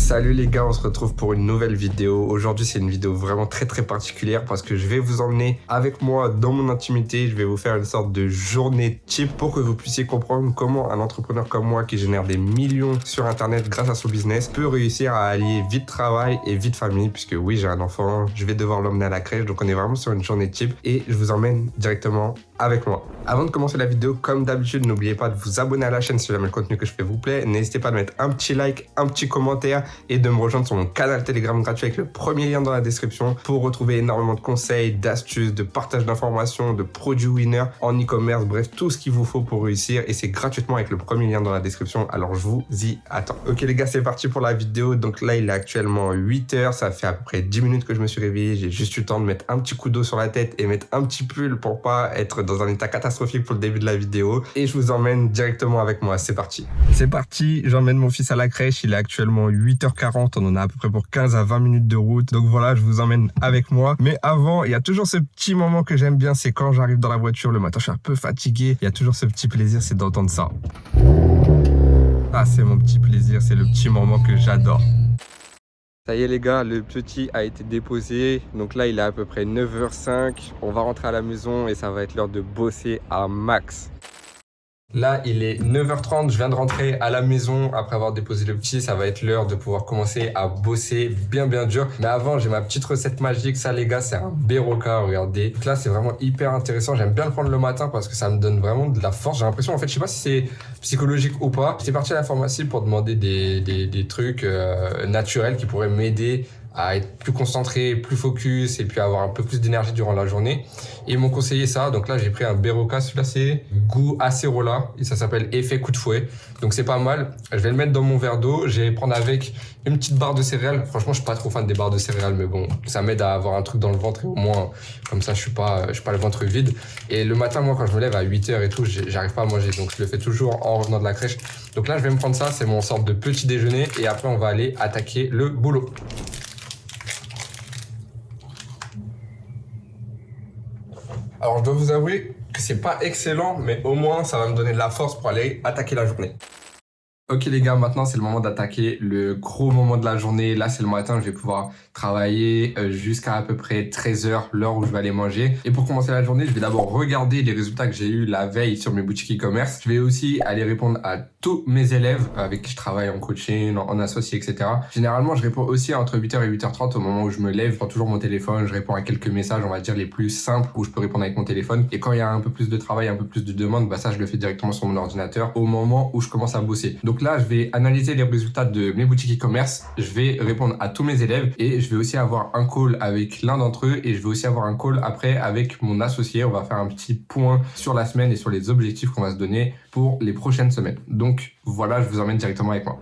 Salut les gars, on se retrouve pour une nouvelle vidéo. Aujourd'hui c'est une vidéo vraiment très particulière parce que je vais vous emmener avec moi dans mon intimité. Je vais vous faire une sorte de journée type pour que vous puissiez comprendre comment un entrepreneur comme moi qui génère des millions sur internet grâce à son business peut réussir à allier vie de travail et vie de famille, puisque oui, j'ai un enfant, je vais devoir l'emmener à la crèche, donc on est vraiment sur une journée type et je vous emmène directement avec moi. Avant de commencer la vidéo, comme d'habitude, n'oubliez pas de vous abonner à la chaîne si jamais le contenu que je fais vous plaît. N'hésitez pas à mettre un petit like, un petit commentaire et de me rejoindre sur mon canal Telegram gratuit avec le premier lien dans la description pour retrouver énormément de conseils, d'astuces, de partage d'informations, de produits winner en e-commerce, bref, tout ce qu'il vous faut pour réussir et c'est gratuitement avec le premier lien dans la description. Alors je vous y attends. Ok les gars, c'est parti pour la vidéo. Donc là, il est actuellement 8h, ça fait à peu près 10 minutes que je me suis réveillé. J'ai juste eu le temps de mettre un petit coup d'eau sur la tête et mettre un petit pull pour pas être dans un état catastrophique pour le début de la vidéo. Et je vous emmène directement avec moi. C'est parti. C'est parti, j'emmène mon fils à la crèche. Il est actuellement 8h40. On en a à peu près pour 15 à 20 minutes de route. Donc voilà, je vous emmène avec moi. Mais avant, il y a toujours ce petit moment que j'aime bien. C'est quand j'arrive dans la voiture le matin, je suis un peu fatigué. Il y a toujours ce petit plaisir, c'est d'entendre ça. Ah, c'est mon petit plaisir. C'est le petit moment que j'adore. Ça y est les gars, le petit a été déposé, donc là il est à peu près 9h05, on va rentrer à la maison et ça va être l'heure de bosser à max. Là il est 9h30, je viens de rentrer à la maison après avoir déposé le petit, ça va être l'heure de pouvoir commencer à bosser bien dur. Mais avant j'ai ma petite recette magique, ça les gars c'est un Berocca, regardez. Donc là c'est vraiment hyper intéressant, j'aime bien le prendre le matin parce que ça me donne vraiment de la force. J'ai l'impression en fait, je sais pas si c'est psychologique ou pas, j'étais parti à la pharmacie pour demander des trucs naturels qui pourraient m'aider à être plus concentré, plus focus et puis avoir un peu plus d'énergie durant la journée. Et ils m'ont conseillé ça, donc là j'ai pris un Berocca, celui-là c'est goût acerola et ça s'appelle effet coup de fouet. Donc c'est pas mal, je vais le mettre dans mon verre d'eau, je vais prendre avec une petite barre de céréales. Franchement je suis pas trop fan des barres de céréales mais bon, ça m'aide à avoir un truc dans le ventre et au moins comme ça je suis pas le ventre vide. Et le matin moi quand je me lève à 8h et tout, j'arrive pas à manger, donc je le fais toujours en revenant de la crèche. Donc là je vais me prendre ça, c'est mon sorte de petit déjeuner et après on va aller attaquer le boulot. Alors je dois vous avouer que c'est pas excellent, mais au moins ça va me donner de la force pour aller attaquer la journée. Ok les gars, maintenant c'est le moment d'attaquer le gros moment de la journée. Là c'est le matin, je vais pouvoir travailler jusqu'à peu près 13h, l'heure où je vais aller manger. Et pour commencer la journée, je vais d'abord regarder les résultats que j'ai eu la veille sur mes boutiques e-commerce. Je vais aussi aller répondre à tous mes élèves avec qui je travaille en coaching, en associé, etc. Généralement, je réponds aussi entre 8h et 8h30 au moment où je me lève. Je prends toujours mon téléphone, je réponds à quelques messages, on va dire les plus simples où je peux répondre avec mon téléphone. Et quand il y a un peu plus de travail, un peu plus de demandes, bah ça je le fais directement sur mon ordinateur au moment où je commence à bosser. Donc là, je vais analyser les résultats de mes boutiques e-commerce, je vais répondre à tous mes élèves et je vais aussi avoir un call avec l'un d'entre eux et je vais aussi avoir un call après avec mon associé. On va faire un petit point sur la semaine et sur les objectifs qu'on va se donner pour les prochaines semaines. Donc voilà, je vous emmène directement avec moi.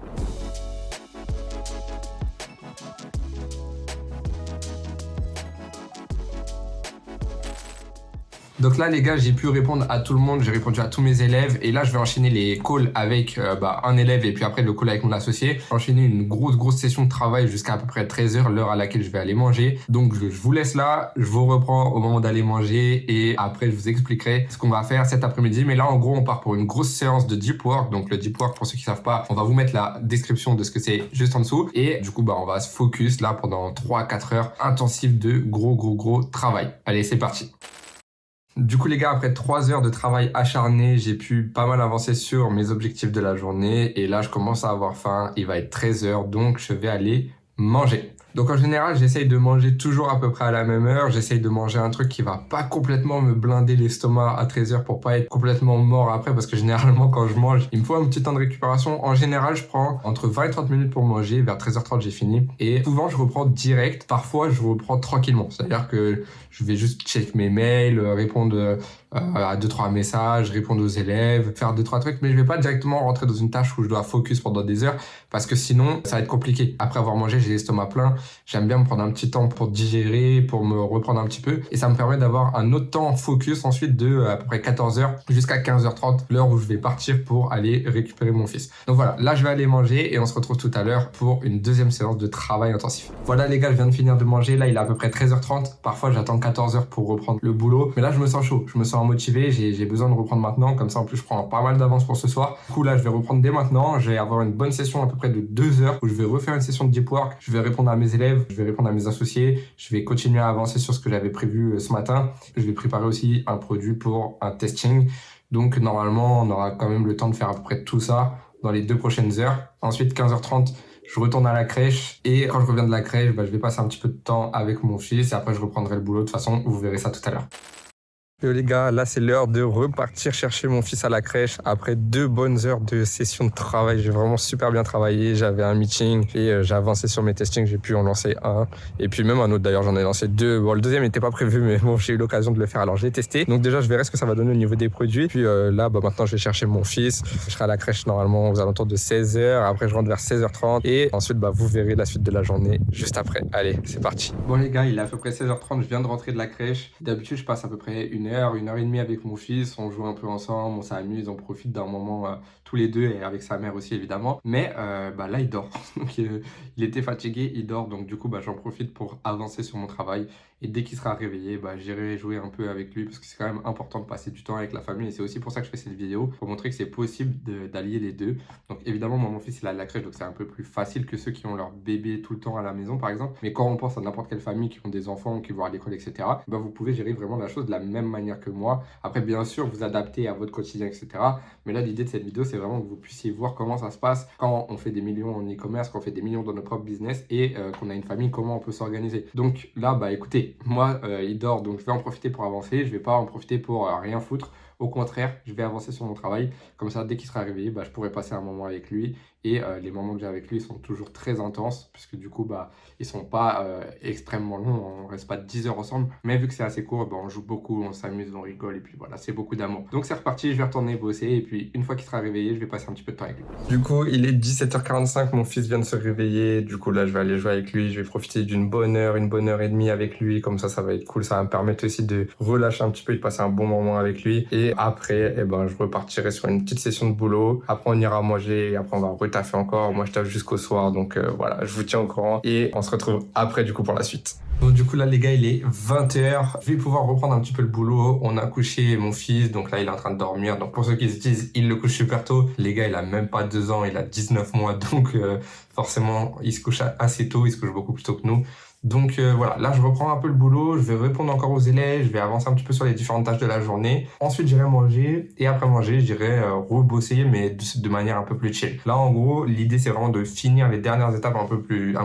Donc là les gars, j'ai pu répondre à tout le monde, j'ai répondu à tous mes élèves et là je vais enchaîner les calls avec un élève et puis après le call avec mon associé. Enchaîner une grosse session de travail jusqu'à peu près 13h, l'heure à laquelle je vais aller manger. Donc je vous laisse là, je vous reprends au moment d'aller manger et après je vous expliquerai ce qu'on va faire cet après-midi. Mais là en gros on part pour une grosse séance de deep work. Donc le deep work, pour ceux qui savent pas, on va vous mettre la description de ce que c'est juste en dessous. Et du coup on va se focus là pendant 3-4 heures intensives de gros travail. Allez, c'est parti. Du coup les gars, après 3 heures de travail acharné, j'ai pu pas mal avancer sur mes objectifs de la journée et là je commence à avoir faim, il va être 13h donc je vais aller manger. Donc en général, j'essaye de manger toujours à peu près à la même heure, j'essaye de manger un truc qui va pas complètement me blinder l'estomac à 13h pour pas être complètement mort après parce que généralement quand je mange, il me faut un petit temps de récupération. En général, je prends entre 20 et 30 minutes pour manger, vers 13h30 j'ai fini et souvent je reprends direct, parfois je reprends tranquillement, c'est-à-dire que je vais juste check mes mails, répondre à 2-3 messages, répondre aux élèves, faire 2-3 trucs, mais je vais pas directement rentrer dans une tâche où je dois focus pendant des heures parce que sinon ça va être compliqué. Après avoir mangé, j'ai l'estomac plein j'aime bien me prendre un petit temps pour digérer, pour me reprendre un petit peu. Et ça me permet d'avoir un autre temps focus ensuite de à peu près 14h jusqu'à 15h30, l'heure où je vais partir pour aller récupérer mon fils. Donc voilà, là je vais aller manger et on se retrouve tout à l'heure pour une deuxième séance de travail intensif. Voilà les gars, je viens de finir de manger. Là il est à peu près 13h30. Parfois j'attends 14h pour reprendre le boulot. Mais là je me sens chaud, je me sens motivé. J'ai besoin de reprendre maintenant. Comme ça en plus je prends pas mal d'avance pour ce soir. Du coup là je vais reprendre dès maintenant. Je vais avoir une bonne session à peu près de 2 heures où je vais refaire une session de deep work. Je vais répondre à mes élèves, je vais répondre à mes associés. Je vais continuer à avancer sur ce que j'avais prévu ce matin. Je vais préparer aussi un produit pour un testing. Donc normalement on aura quand même le temps de faire à peu près tout ça dans les 2 prochaines heures. Ensuite 15h30 je retourne à la crèche et quand je reviens de la crèche, je vais passer un petit peu de temps avec mon fils et après je reprendrai le boulot. De toute façon, vous verrez ça tout à l'heure. Yo les gars, là c'est l'heure de repartir chercher mon fils à la crèche après 2 bonnes heures de session de travail. J'ai vraiment super bien travaillé, j'avais un meeting et j'ai avancé sur mes testings, j'ai pu en lancer un et puis même un autre d'ailleurs, j'en ai lancé 2. Bon, le deuxième n'était pas prévu mais bon, j'ai eu l'occasion de le faire alors je l'ai testé. Donc déjà je verrai ce que ça va donner au niveau des produits. Puis là maintenant je vais chercher mon fils, je serai à la crèche normalement aux alentours de 16h, après je rentre vers 16h30 et ensuite vous verrez la suite de la journée juste après. Allez, c'est parti. Bon les gars, il est à peu près 16h30, je viens de rentrer de la crèche. D'habitude je passe à peu près 1 heure et demie avec mon fils, on joue un peu ensemble, on s'amuse, on profite d'un moment tous les deux et avec sa mère aussi évidemment. Mais là il dort, donc il était fatigué, il dort, donc du coup j'en profite pour avancer sur mon travail. Et dès qu'il sera réveillé, j'irai jouer un peu avec lui parce que c'est quand même important de passer du temps avec la famille. Et c'est aussi pour ça que je fais cette vidéo, pour montrer que c'est possible d'allier les deux. Donc évidemment, moi, mon fils, il a de la crèche, donc c'est un peu plus facile que ceux qui ont leur bébé tout le temps à la maison, par exemple. Mais quand on pense à n'importe quelle famille qui ont des enfants, qui vont à l'école, etc., vous pouvez gérer vraiment la chose de la même manière que moi. Après, bien sûr, vous adaptez à votre quotidien, etc. Mais là, l'idée de cette vidéo, c'est vraiment que vous puissiez voir comment ça se passe quand on fait des millions en e-commerce, quand on fait des millions dans notre propre business et qu'on a une famille, comment on peut s'organiser. Donc là, écoutez, moi, il dort, donc je vais en profiter pour avancer. Je vais pas en profiter pour rien foutre. Au contraire, je vais avancer sur mon travail. Comme ça, dès qu'il sera réveillé, je pourrai passer un moment avec lui. Et les moments que j'ai avec lui sont toujours très intenses, puisque du coup, ils sont pas extrêmement longs. On reste pas 10 heures ensemble. Mais vu que c'est assez court, on joue beaucoup, on s'amuse, on rigole. Et puis voilà, c'est beaucoup d'amour. Donc c'est reparti, je vais retourner bosser. Et puis une fois qu'il sera réveillé, je vais passer un petit peu de temps avec lui. Du coup, il est 17h45. Mon fils vient de se réveiller. Du coup, là, je vais aller jouer avec lui. Je vais profiter d'une bonne heure, une bonne heure et demie avec lui. Comme ça va être cool. Ça va me permettre aussi de relâcher un petit peu et de passer un bon moment avec lui. Et après, je repartirai sur une petite session de boulot. Après, on ira manger. Et après, on va retaffer encore. Moi, je taffe jusqu'au soir. Donc voilà, je vous tiens au courant. Et on se retrouve après, du coup, pour la suite. Donc du coup là les gars, il est 20h, je vais pouvoir reprendre un petit peu le boulot. On a couché mon fils, donc là il est en train de dormir. Donc pour ceux qui se disent, il le couche super tôt. Les gars, il a même pas 2 ans, il a 19 mois. Donc forcément, il se couche assez tôt, il se couche beaucoup plus tôt que nous. Donc voilà, là je reprends un peu le boulot, je vais répondre encore aux élèves, je vais avancer un petit peu sur les différentes tâches de la journée. Ensuite j'irai manger et après manger j'irai rebosser mais de manière un peu plus chill. Là en gros l'idée c'est vraiment de finir les dernières étapes un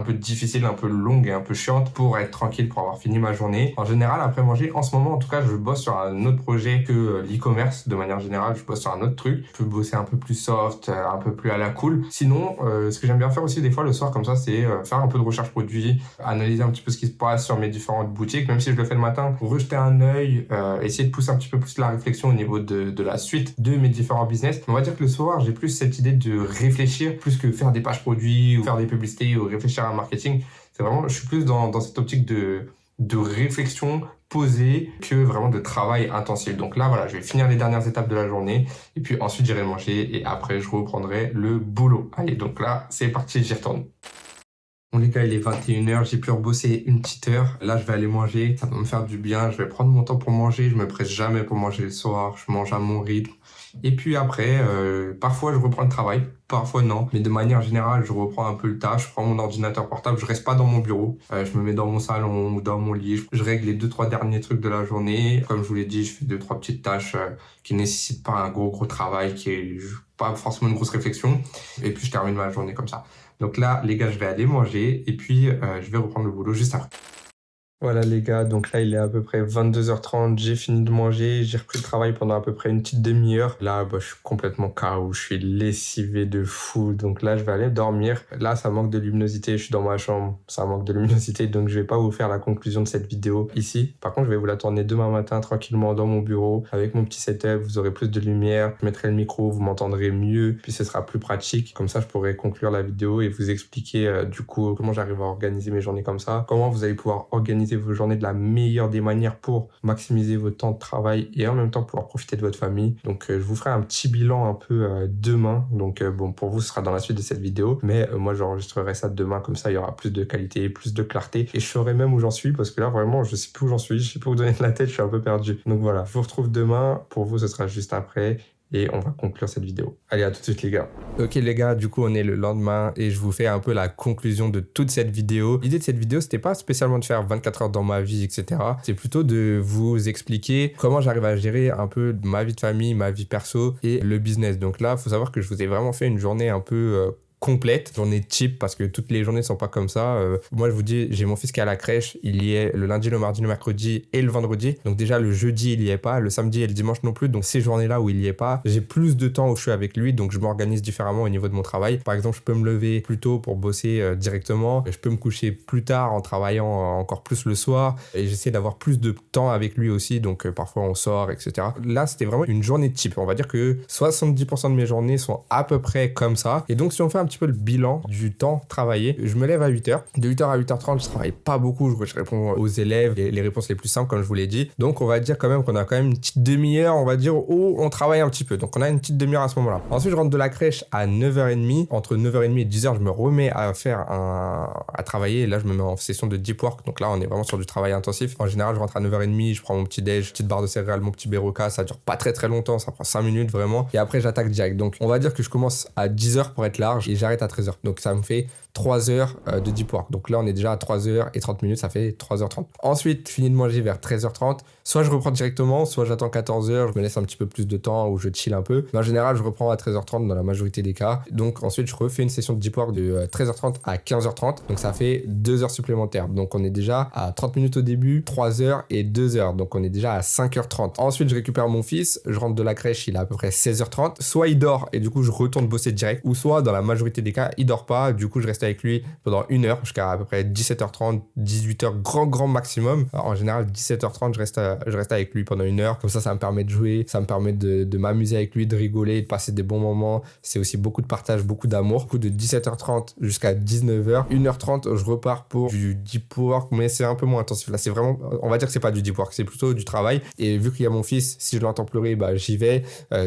peu difficiles, un peu longues et un peu chiantes pour être tranquille, pour avoir fini ma journée. En général après manger, en ce moment en tout cas je bosse sur un autre projet que l'e-commerce. De manière générale je bosse sur un autre truc, je peux bosser un peu plus soft, un peu plus à la cool. Sinon ce que j'aime bien faire aussi des fois le soir comme ça c'est faire un peu de recherche produit, analyser un petit peu ce qui se passe sur mes différentes boutiques, même si je le fais le matin, pour rejeter un œil, essayer de pousser un petit peu plus la réflexion au niveau de la suite de mes différents business. On va dire que le soir, j'ai plus cette idée de réfléchir, plus que faire des pages produits ou faire des publicités ou réfléchir à un marketing. C'est vraiment, je suis plus dans cette optique de réflexion posée que vraiment de travail intensif. Donc là, voilà, je vais finir les dernières étapes de la journée et puis ensuite j'irai manger et après je reprendrai le boulot. Allez, donc là, c'est parti, j'y retourne. Bon les gars, il est 21h, j'ai pu rebosser une petite heure. Là, je vais aller manger, ça va me faire du bien. Je vais prendre mon temps pour manger, je me presse jamais pour manger le soir. Je mange à mon rythme. Et puis après, parfois je reprends le travail, parfois non. Mais de manière générale, je reprends un peu le taf, je prends mon ordinateur portable, je reste pas dans mon bureau. Je me mets dans mon salon ou dans mon lit. Je règle les 2-3 derniers trucs de la journée. Comme je vous l'ai dit, je fais 2-3 petites tâches qui nécessitent pas un gros travail, qui est pas forcément une grosse réflexion. Et puis je termine ma journée comme ça. Donc là, les gars, je vais aller manger et puis je vais reprendre le boulot juste après. Voilà les gars, donc là il est à peu près 22h30, j'ai fini de manger, j'ai repris le travail pendant à peu près une petite demi-heure. Là bah, je suis complètement KO, je suis lessivé de fou, donc là je vais aller dormir. Là ça manque de luminosité, je suis dans ma chambre, ça manque de luminosité, donc je vais pas vous faire la conclusion de cette vidéo ici. Par contre je vais vous la tourner demain matin tranquillement dans mon bureau avec mon petit setup, vous aurez plus de lumière, je mettrai le micro, vous m'entendrez mieux, puis ce sera plus pratique. Comme ça je pourrai conclure la vidéo et vous expliquer du coup comment j'arrive à organiser mes journées comme ça, comment vous allez pouvoir organiser vos journées de la meilleure des manières pour maximiser votre temps de travail et en même temps pouvoir profiter de votre famille. Donc je vous ferai un petit bilan un peu demain. Donc bon, pour vous ce sera dans la suite de cette vidéo, mais moi j'enregistrerai ça demain, comme ça il y aura plus de qualité, plus de clarté et je saurai même où j'en suis, parce que là vraiment je sais plus où j'en suis, je sais plus où donner de la tête, je suis un peu perdu. Donc voilà, je vous retrouve demain, pour vous ce sera juste après. Et on va conclure cette vidéo. Allez, à tout de suite les gars. Ok les gars, du coup on est le lendemain et je vous fais un peu la conclusion de toute cette vidéo. L'idée de cette vidéo, c'était pas spécialement de faire 24 heures dans ma vie, etc. C'est plutôt de vous expliquer comment j'arrive à gérer un peu ma vie de famille, ma vie perso et le business. Donc là, il faut savoir que je vous ai vraiment fait une journée un peu complète, journée type, parce que toutes les journées sont pas comme ça. Moi je vous dis, j'ai mon fils qui est à la crèche, il y est le lundi, le mardi, le mercredi et le vendredi. Donc déjà le jeudi il y est pas, le samedi et le dimanche non plus. Donc ces journées là où il y est pas, j'ai plus de temps où je suis avec lui, donc je m'organise différemment au niveau de mon travail. Par exemple, je peux me lever plus tôt pour bosser directement, je peux me coucher plus tard en travaillant encore plus le soir, et j'essaie d'avoir plus de temps avec lui aussi, donc parfois on sort, etc. Là c'était vraiment une journée type. On va dire que 70% de mes journées sont à peu près comme ça. Et donc si on fait un petit peu le bilan du temps travaillé, je me lève à 8h. De 8h à 8h30, je travaille pas beaucoup, je réponds aux élèves, les réponses les plus simples comme je vous l'ai dit. Donc on va dire quand même qu'on a quand même une petite demi-heure, on va dire, où on travaille un petit peu. Donc on a une petite demi-heure à ce moment-là. Ensuite, je rentre de la crèche à 9h30. Entre 9h30 et 10h, je me remets à à travailler. Et là, je me mets en session de deep work. Donc là, on est vraiment sur du travail intensif. En général, je rentre à 9h30, je prends mon petit déj, petite barre de céréales, mon petit Beroka. Ça dure pas très très longtemps, ça prend 5 minutes vraiment. Et après, j'attaque direct. Donc on va dire que je commence à 10h pour être large et j'arrête à 13h. Donc ça me fait 3 heures de deep work. Donc là, on est déjà à 3h30, ça fait 3h30. Ensuite, fini de manger vers 13h30. Soit je reprends directement, soit j'attends 14h, je me laisse un petit peu plus de temps où je chill un peu. Mais en général, je reprends à 13h30 dans la majorité des cas. Donc ensuite, je refais une session de deep work de 13h30 à 15h30. Donc ça fait 2 heures supplémentaires. Donc on est déjà à 30 minutes au début, 3 heures et 2 heures. Donc on est déjà à 5h30. Ensuite, je récupère mon fils, je rentre de la crèche, il est à peu près 16h30. Soit il dort et du coup, je retourne bosser direct. Ou soit, dans la majorité des cas, il dort pas. Du coup, je reste avec lui pendant 1 heure jusqu'à à peu près 17h30, 18h, grand maximum. Alors, en général, 17h30, je reste avec lui pendant 1 heure. Comme ça me permet de jouer, ça me permet de m'amuser avec lui, de rigoler, de passer des bons moments. C'est aussi beaucoup de partage, beaucoup d'amour. Du coup, de 17h30 jusqu'à 19h, 1h30, je repars pour du deep work, mais c'est un peu moins intensif. Là, c'est vraiment, on va dire que c'est pas du deep work, c'est plutôt du travail. Et vu qu'il y a mon fils, si je l'entends pleurer, bah, j'y vais.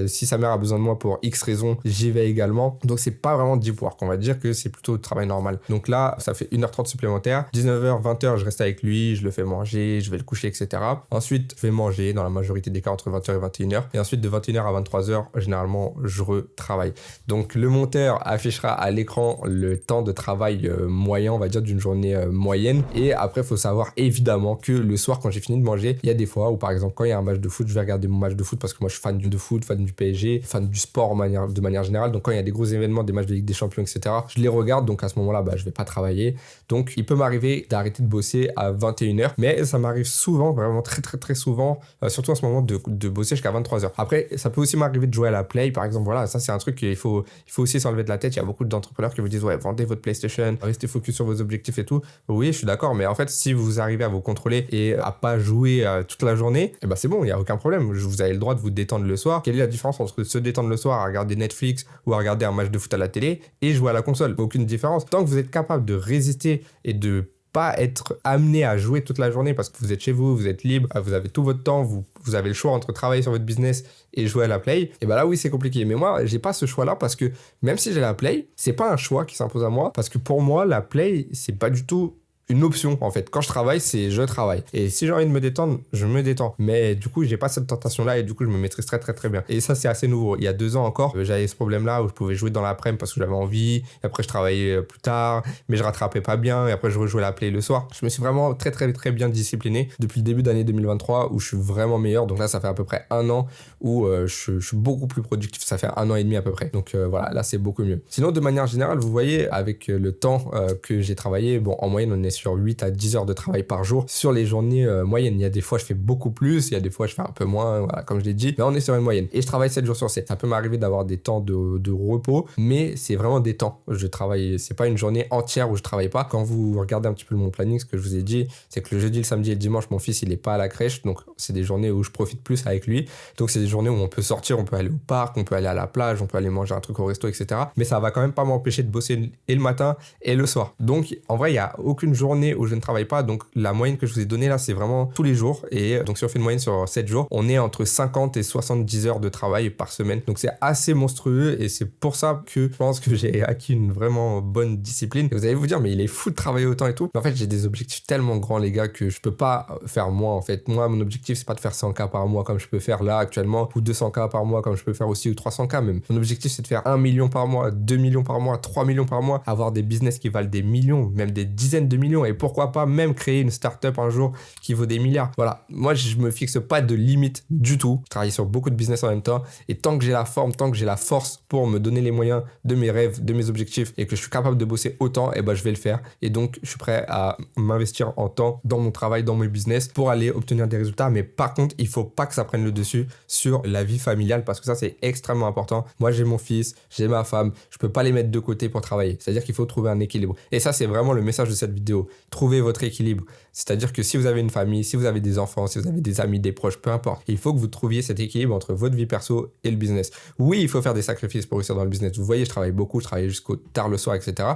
Si sa mère a besoin de moi pour X raisons, j'y vais également. Donc, c'est pas vraiment deep work. On va dire que c'est plutôt du travail normal. Donc là, ça fait 1h30 supplémentaire. 19h, 20h, je reste avec lui, je le fais manger, je vais le coucher, etc. Ensuite, je vais manger dans la majorité des cas entre 20h et 21h. Et ensuite, de 21h à 23h, généralement, je retravaille. Donc, le monteur affichera à l'écran le temps de travail moyen, on va dire, d'une journée moyenne. Et après, il faut savoir évidemment que le soir, quand j'ai fini de manger, il y a des fois où, par exemple, quand il y a un match de foot, je vais regarder mon match de foot parce que moi, je suis fan de foot, fan du PSG, fan du sport de manière générale. Donc, quand il y a des gros événements, des matchs de Ligue des Champions, etc., je les regarde. Donc, à ce moment-là, bah, je vais pas travailler. Donc, il peut m'arriver d'arrêter de bosser à 21h. Mais ça m'arrive souvent, vraiment très souvent, surtout en ce moment, de bosser jusqu'à 23h. Après, ça peut aussi m'arriver de jouer à la Play, par exemple. Voilà, ça, c'est un truc qu'il faut aussi s'enlever de la tête. Il y a beaucoup d'entrepreneurs qui vous disent, ouais, vendez votre PlayStation, restez focus sur vos objectifs et tout. Oui, je suis d'accord. Mais en fait, si vous arrivez à vous contrôler et à pas jouer toute la journée, eh ben, c'est bon, il n'y a aucun problème. Vous avez le droit de vous détendre le soir. Quelle est la différence entre se détendre le soir à regarder Netflix ou à regarder un match de foot à la télé et jouer à la console? Aucune différence. Tant que vous êtes capable de résister et de pas être amené à jouer toute la journée parce que vous êtes chez vous, vous êtes libre, vous avez tout votre temps, vous avez le choix entre travailler sur votre business et jouer à la Play, et ben là oui c'est compliqué. Mais moi j'ai pas ce choix là parce que même si j'ai la Play, c'est pas un choix qui s'impose à moi, parce que pour moi la Play c'est pas du tout une option en fait. Quand je travaille, c'est je travaille. Et si j'ai envie de me détendre, je me détends. Mais du coup, j'ai pas cette tentation-là et du coup, je me maîtrise très bien. Et ça, c'est assez nouveau. Il y a 2 ans encore, j'avais ce problème-là où je pouvais jouer dans l'après-midi parce que j'avais envie. Et après, je travaillais plus tard, mais je rattrapais pas bien. Et après, je rejouais la Play le soir. Je me suis vraiment très bien discipliné depuis le début d'année 2023 où je suis vraiment meilleur. Donc là, ça fait à peu près 1 an où je suis beaucoup plus productif. Ça fait 1 an et demi à peu près. Donc voilà, là, c'est beaucoup mieux. Sinon, de manière générale, vous voyez, avec le temps que j'ai travaillé, bon, en moyenne, on est sur 8 à 10 heures de travail par jour sur les journées moyennes. Il y a des fois, je fais beaucoup plus, il y a des fois, je fais un peu moins, voilà, comme je l'ai dit, mais on est sur une moyenne. Et je travaille 7 jours sur 7. Ça peut m'arriver d'avoir des temps de repos, mais c'est vraiment des temps. Je travaille, c'est pas une journée entière où je travaille pas. Quand vous regardez un petit peu mon planning, ce que je vous ai dit, c'est que le jeudi, le samedi et le dimanche, mon fils, il est pas à la crèche, donc c'est des journées où je profite plus avec lui. Donc c'est des journées où on peut sortir, on peut aller au parc, on peut aller à la plage, on peut aller manger un truc au resto, etc. Mais ça va quand même pas m'empêcher de bosser et le matin et le soir. Donc en vrai, il y a aucune journée où je ne travaille pas. Donc la moyenne que je vous ai donnée là, c'est vraiment tous les jours. Et donc si on fait une moyenne sur 7 jours, on est entre 50 et 70 heures de travail par semaine. Donc c'est assez monstrueux et c'est pour ça que je pense que j'ai acquis une vraiment bonne discipline. Et vous allez vous dire, mais il est fou de travailler autant et tout. Mais en fait, j'ai des objectifs tellement grands, les gars, que je peux pas faire moins en fait. Moi, mon objectif, c'est pas de faire 100K par mois comme je peux faire là actuellement, ou 200K par mois comme je peux faire aussi, ou 300K même. Mon objectif, c'est de faire 1 million par mois, 2 millions par mois, 3 millions par mois, avoir des business qui valent des millions, même des dizaines de millions, et pourquoi pas même créer une startup un jour qui vaut des milliards. Voilà, moi je me fixe pas de limite du tout. Je travaille sur beaucoup de business en même temps, et tant que j'ai la forme, tant que j'ai la force pour me donner les moyens de mes rêves, de mes objectifs, et que je suis capable de bosser autant, et ben je vais le faire. Et donc je suis prêt à m'investir en temps dans mon travail, dans mes business, pour aller obtenir des résultats. Mais par contre, il faut pas que ça prenne le dessus sur la vie familiale, parce que ça c'est extrêmement important. Moi j'ai mon fils, j'ai ma femme, je peux pas les mettre de côté pour travailler. C'est-à-dire qu'il faut trouver un équilibre. Et ça c'est vraiment le message de cette vidéo. Trouvez votre équilibre. C'est-à-dire que si vous avez une famille, si vous avez des enfants, si vous avez des amis, des proches, peu importe, il faut que vous trouviez cet équilibre entre votre vie perso et le business. Oui, il faut faire des sacrifices pour réussir dans le business. Vous voyez, je travaille beaucoup, je travaille jusqu'au tard le soir, etc.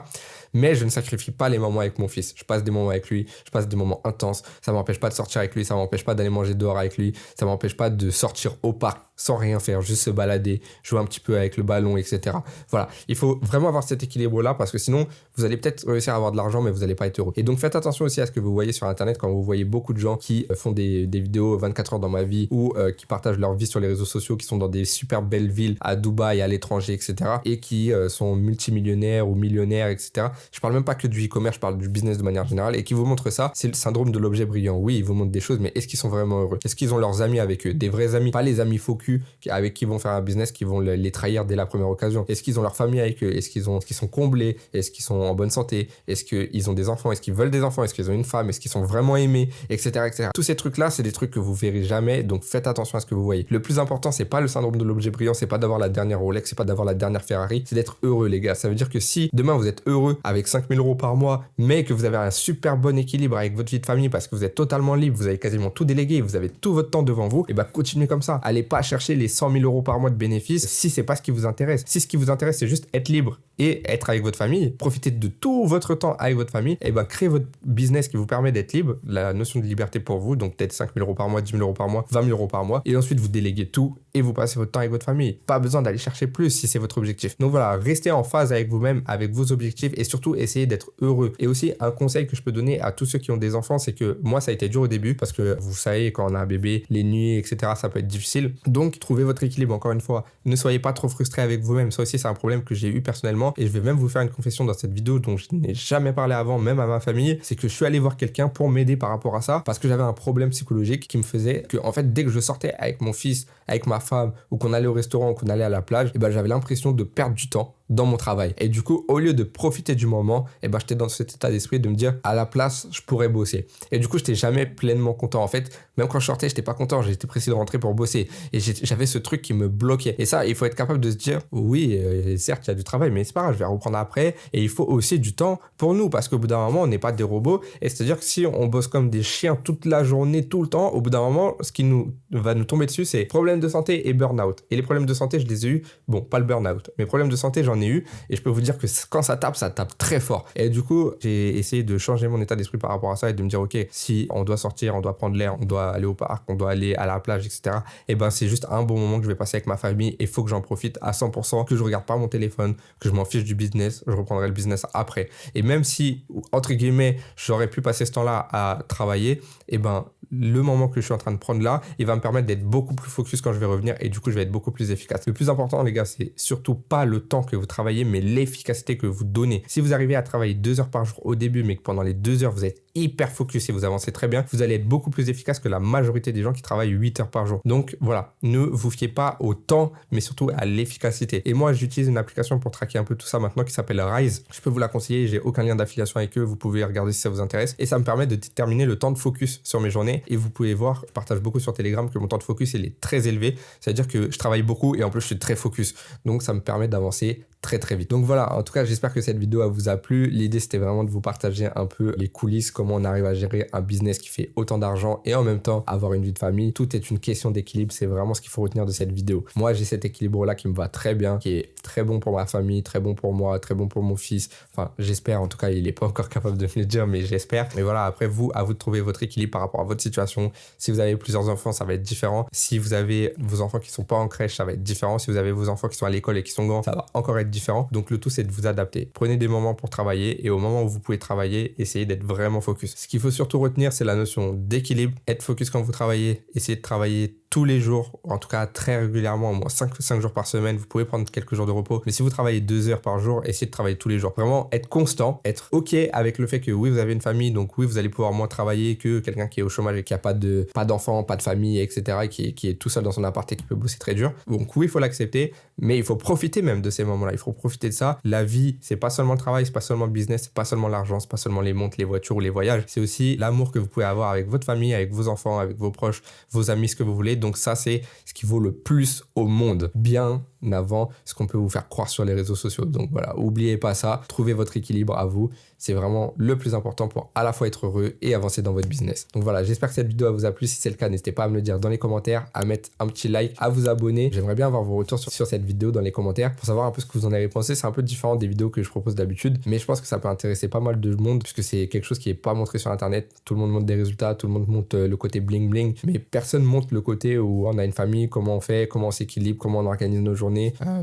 Mais je ne sacrifie pas les moments avec mon fils. Je passe des moments avec lui, je passe des moments intenses. Ça m'empêche pas de sortir avec lui, ça m'empêche pas d'aller manger dehors avec lui, ça m'empêche pas de sortir au parc sans rien faire, juste se balader, jouer un petit peu avec le ballon, etc. Voilà, il faut vraiment avoir cet équilibre-là, parce que sinon, vous allez peut-être réussir à avoir de l'argent, mais vous n'allez pas être heureux. Et donc, faites attention aussi à ce que vous voyez sur Internet quand vous voyez beaucoup de gens qui font des vidéos 24 heures dans ma vie, ou qui partagent leur vie sur les réseaux sociaux, qui sont dans des super belles villes à Dubaï, à l'étranger, etc. et qui sont multimillionnaires ou millionnaires, etc. Je parle même pas que du e-commerce, je parle du business de manière générale, et qui vous montrent ça. C'est le syndrome de l'objet brillant. Oui, ils vous montrent des choses, mais est-ce qu'ils sont vraiment heureux? Est-ce qu'ils ont leurs amis avec eux? Des vrais amis, pas les amis faux cul avec qui ils vont faire un business, qui vont les trahir dès la première occasion. Est-ce qu'ils ont leur famille avec eux? Est-ce qu'ils sont comblés? Est-ce qu'ils sont en bonne santé? Est-ce qu'ils ont des enfants? Est-ce qu'ils veulent des enfants? Est-ce qu'ils ont une femme? Est-ce qu'ils sont vraiment aimés? Etc., etc. Tous ces trucs-là, c'est des trucs que vous verrez jamais, donc faites attention à ce que vous voyez. Le plus important, c'est pas le syndrome de l'objet brillant, c'est pas d'avoir la dernière Rolex, c'est pas d'avoir la dernière Ferrari, c'est d'être heureux, les gars. Ça veut dire que si demain vous êtes heureux avec 5000 euros par mois, mais que vous avez un super bon équilibre avec votre vie de famille, parce que vous êtes totalement libre, vous avez quasiment tout délégué, vous avez tout votre temps devant vous, et bah continuez comme ça. Allez pas chercher les 100 000 euros par mois de bénéfices si c'est pas ce qui vous intéresse. Si ce qui vous intéresse, c'est juste être libre et être avec votre famille, profiter de tout votre temps avec votre famille, et ben créez votre business qui vous permet d'être libre, la notion de liberté pour vous, donc peut-être 5 000 euros par mois, 10 000 euros par mois, 20 000 euros par mois, et ensuite vous déléguez tout et vous passez votre temps avec votre famille. Pas besoin d'aller chercher plus si c'est votre objectif. Donc voilà, restez en phase avec vous-même, avec vos objectifs, et surtout essayez d'être heureux. Et aussi un conseil que je peux donner à tous ceux qui ont des enfants, c'est que moi ça a été dur au début, parce que vous savez, quand on a un bébé, les nuits, etc., ça peut être difficile. Donc trouvez votre équilibre, encore une fois. Ne soyez pas trop frustré avec vous-même. Ça aussi c'est un problème que j'ai eu personnellement, et je vais même vous faire une confession dans cette vidéo dont je n'ai jamais parlé avant, même à ma famille. C'est que je suis allé voir quelqu'un pour m'aider par rapport à ça, parce que j'avais un problème psychologique qui me faisait que, en fait, dès que je sortais avec mon fils, avec ma femme, ou qu'on allait au restaurant, ou qu'on allait à la plage, et ben j'avais l'impression de perdre du temps dans mon travail. Et du coup, au lieu de profiter du moment, et ben j'étais dans cet état d'esprit de me dire, à la place, je pourrais bosser. Et du coup, j'étais jamais pleinement content. En fait, même quand je sortais, j'étais pas content. J'étais pressé de rentrer pour bosser. Et j'avais ce truc qui me bloquait. Et ça, il faut être capable de se dire, oui, certes, il y a du travail, mais c'est pas grave, je vais reprendre après. Et il faut aussi du temps pour nous, parce qu'au bout d'un moment, on n'est pas des robots. Et c'est-à-dire que si on bosse comme des chiens toute la journée, tout le temps, au bout d'un moment, ce qui va nous tomber dessus, c'est problèmes de santé et burn-out. Et les problèmes de santé, je les ai eu. Bon, pas le burn-out, mais problèmes de santé, j'en ai eu. Et je peux vous dire que quand ça tape très fort. Et du coup, j'ai essayé de changer mon état d'esprit par rapport à ça, et de me dire, ok, si on doit sortir, on doit prendre l'air, on doit aller au parc, on doit aller à la plage, etc. Et ben, c'est juste un bon moment que je vais passer avec ma famille, et il faut que j'en profite à 100%, que je regarde pas mon téléphone, que je m'en fiche du business, je reprendrai le business après. Et même si, entre guillemets, j'aurais pu passer ce temps-là à travailler, et ben, le moment que je suis en train de prendre là, il va me permettre d'être beaucoup plus focus quand je vais revenir et du coup, je vais être beaucoup plus efficace. Le plus important, les gars, c'est surtout pas le temps que vous travaillez, mais l'efficacité que vous donnez. Si vous arrivez à travailler 2 heures par jour au début, mais que pendant les 2 heures, vous êtes hyper focus et vous avancez très bien, vous allez être beaucoup plus efficace que la majorité des gens qui travaillent 8 heures par jour. Donc voilà, ne vous fiez pas au temps, mais surtout à l'efficacité. Et moi, j'utilise une application pour traquer un peu tout ça maintenant qui s'appelle Rise. Je peux vous la conseiller, j'ai aucun lien d'affiliation avec eux, vous pouvez regarder si ça vous intéresse. Et ça me permet de déterminer le temps de focus sur mes journées. Et vous pouvez voir, je partage beaucoup sur Telegram que mon temps de focus, il est très élevé. C'est-à-dire que je travaille beaucoup et en plus, je suis très focus. Donc ça me permet d'avancer très vite. Donc voilà, en tout cas, j'espère que cette vidéo vous a plu. L'idée, c'était vraiment de vous partager un peu les coulisses, comment on arrive à gérer un business qui fait autant d'argent et en même temps avoir une vie de famille. Tout est une question d'équilibre, c'est vraiment ce qu'il faut retenir de cette vidéo. Moi, j'ai cet équilibre-là qui me va très bien, qui est très bon pour ma famille, très bon pour moi, très bon pour mon fils. Enfin, j'espère, en tout cas, il n'est pas encore capable de me le dire, mais j'espère. Mais voilà, après, à vous de trouver votre équilibre par rapport à votre situation. Si vous avez plusieurs enfants, ça va être différent. Si vous avez vos enfants qui sont pas en crèche, ça va être différent. Si vous avez vos enfants qui sont à l'école et qui sont grands, ça va encore être différent. Donc le tout, c'est de vous adapter. Prenez des moments pour travailler et au moment où vous pouvez travailler, essayez d'être vraiment focus. Ce qu'il faut surtout retenir, c'est la notion d'équilibre. Être focus quand vous travaillez, essayez de travailler tous les jours, en tout cas très régulièrement, au moins 5 jours par semaine. Vous pouvez prendre quelques jours de repos. Mais si vous travaillez 2 heures par jour, essayez de travailler tous les jours. Vraiment être constant, être OK avec le fait que oui, vous avez une famille, donc oui, vous allez pouvoir moins travailler que quelqu'un qui est au chômage et qui a pas d'enfants, pas de famille, etc. et qui est tout seul dans son appart et qui peut bosser très dur. Donc oui, il faut l'accepter, mais il faut profiter même de ces moments-là. Il faut profiter de ça. La vie, c'est pas seulement le travail, c'est pas seulement le business, c'est pas seulement l'argent, c'est pas seulement les montres, les voitures ou les voyages. C'est aussi l'amour que vous pouvez avoir avec votre famille, avec vos enfants, avec vos proches, vos amis, ce que vous voulez. Donc ça, c'est ce qui vaut le plus au monde, bien avant ce qu'on peut vous faire croire sur les réseaux sociaux. Donc voilà, oubliez pas ça, trouvez votre équilibre à vous. C'est vraiment le plus important pour à la fois être heureux et avancer dans votre business. Donc voilà, j'espère que cette vidéo vous a plu. Si c'est le cas, n'hésitez pas à me le dire dans les commentaires, à mettre un petit like, à vous abonner. J'aimerais bien avoir vos retours sur cette vidéo dans les commentaires pour savoir un peu ce que vous en avez pensé. C'est un peu différent des vidéos que je propose d'habitude, mais je pense que ça peut intéresser pas mal de monde puisque c'est quelque chose qui est pas montré sur internet. Tout le monde montre des résultats, tout le monde montre le côté bling bling, mais personne montre le côté où on a une famille, comment on fait, comment on s'équilibre, comment on organise nos journées.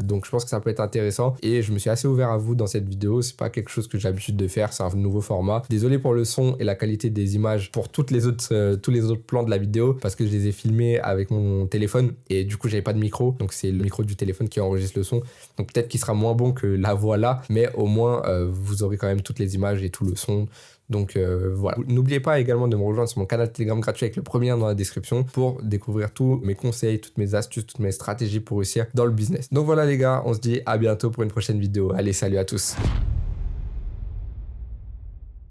Donc je pense que ça peut être intéressant et je me suis assez ouvert à vous dans cette vidéo. C'est pas quelque chose que j'ai l'habitude de faire, c'est un nouveau format. Désolé pour le son et la qualité des images pour tous les autres plans de la vidéo parce que je les ai filmés avec mon téléphone et du coup j'avais pas de micro, donc c'est le micro du téléphone qui enregistre le son, donc peut-être qu'il sera moins bon que la voix là, mais au moins vous aurez quand même toutes les images et tout le son. Donc voilà. N'oubliez pas également de me rejoindre sur mon canal Telegram gratuit avec le premier lien dans la description pour découvrir tous mes conseils, toutes mes astuces, toutes mes stratégies pour réussir dans le business. Donc voilà les gars, on se dit à bientôt pour une prochaine vidéo. Allez, salut à tous.